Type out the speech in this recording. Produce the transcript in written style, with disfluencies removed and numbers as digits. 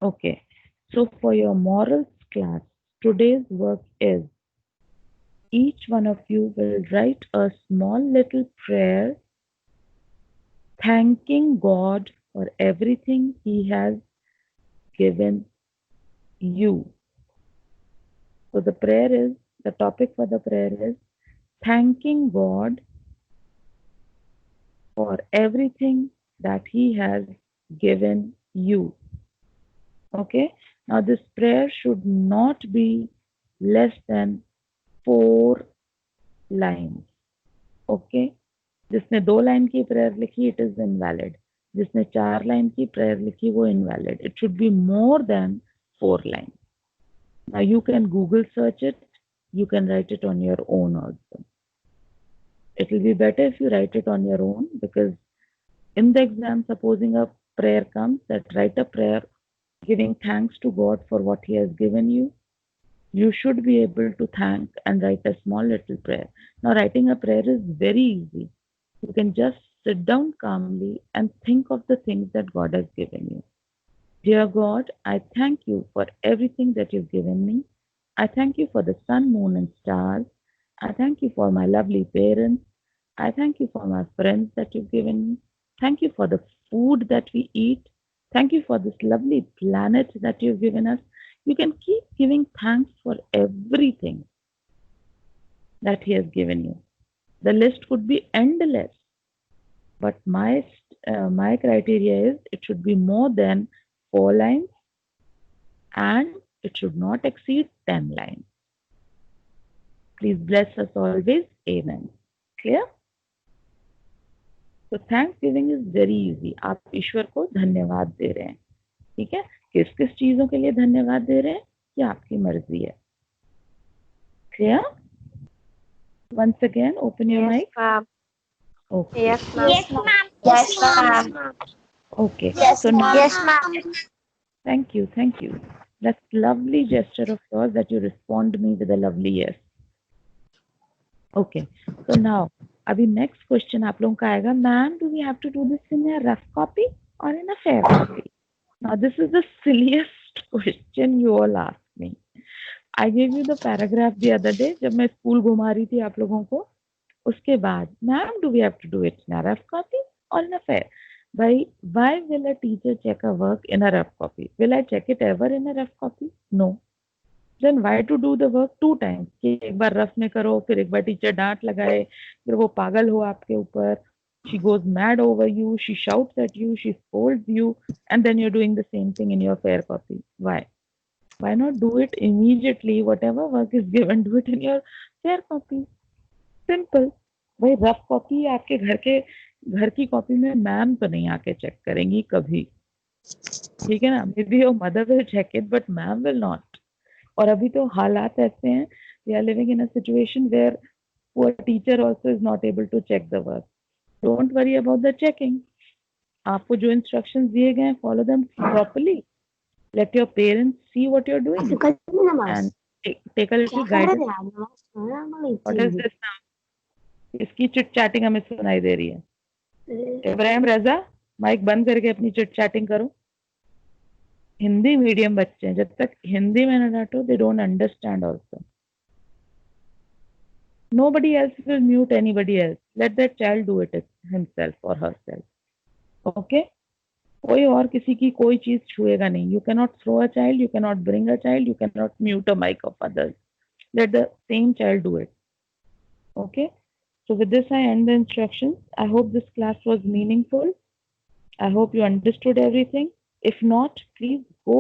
Okay. So for your morals class, today's work is each one of you will write a small little prayer thanking God for everything He has given you. So the topic for the prayer is thanking God for everything that He has given you. Okay. Now this prayer should not be less than 4 lines. Okay जिसने 2 line की prayer लिखी it is invalid जिसने 4 line की prayer लिखी वो invalid it should be more than 4 line now you can Google search it you can write it on your own also. It will be better if you write it on your own because in the exam, supposing a prayer comes that write a prayer giving thanks to God for what He has given you, you should be able to thank and write a small little prayer. Now, writing a prayer is very easy. You can just sit down calmly and think of the things that God has given you. Dear God, I thank you for everything that you've given me. I thank you for the sun, moon, and stars. I thank you for my lovely parents. I thank you for my friends that you've given me. Thank you for the food that we eat. Thank you for this lovely planet that you've given us. You can keep giving thanks for everything that He has given you. The list could be endless, but my criteria is it should be more than 4 lines and it should not exceed 10 lines. Please bless us always. Amen. Clear? So Thanksgiving is very easy. आप ईश्वर को धन्यवाद दे रहे हैं. ठीक है? किस किस चीजों के लिए धन्यवाद दे रहे हैं ये आपकी मर्जी है. Clear? Once again, open your mic. Ma'am. Okay. Yes, ma'am. Yes, ma'am. Yes, ma'am. Okay. Yes, So now, Yes, ma'am. thank you, thank you. That's lovely gesture of yours that you respond me with a lovely yes. Okay. So now, अभी next question आप लोगों का आएगा. Ma'am, do we have to do this in a rough copy or in a fair copy? Now, this is the silliest question you all ask me. I gave you the paragraph the other day जब मैं school घुमा रही थी आप लोगों को. उसके बाद, Ma'am, do we have to do it in a rough copy or in a fair? Why will a teacher check a work in a rough copy? Will I check it ever in a rough copy? No. Then why to do the work 2 times? कि एक बार rough में करो फिर एक बार teacher डांट लगाए फिर वो पागल हो आपके ऊपर. She goes mad over you, she shouts at you, she scolds you, and then you're doing the same thing in your fair copy. Why? Why not do it immediately? Whatever work is given, do it in your fair copy. Simple. भाई rough copy आपके घर की copy में ma'am तो नहीं आके check करेंगी कभी. ठीक है ना? Maybe your mother will check it but ma'am will not. और अभी तो हालात ऐसे हैं, we are living in a situation where poor teacher also is not able to check the work. Don't worry about the checking. आपको जो instructions दिए गए हैं follow them properly. Let your parents see what you're doing and take a little guidance. What is this now? इसकी chit chatting हमें सुनाई दे रही है. इब्राहिम रजा माइक बंद करके अपनी चिट चैटिंग करो. हिंदी मीडियम बच्चे हैं, जब तक हिंदी में ना डांटो they don't understand also. Nobody else will mute anybody else. Let that child do it himself or herself. Okay? कोई और किसी की कोई चीज छुएगा नहीं. You cannot throw a child, you cannot bring a child, you cannot mute a mic of others. Let the same child do it. Okay? So with this I end the instructions. I hope this class was meaningful. I hope you understood everything. If not, please go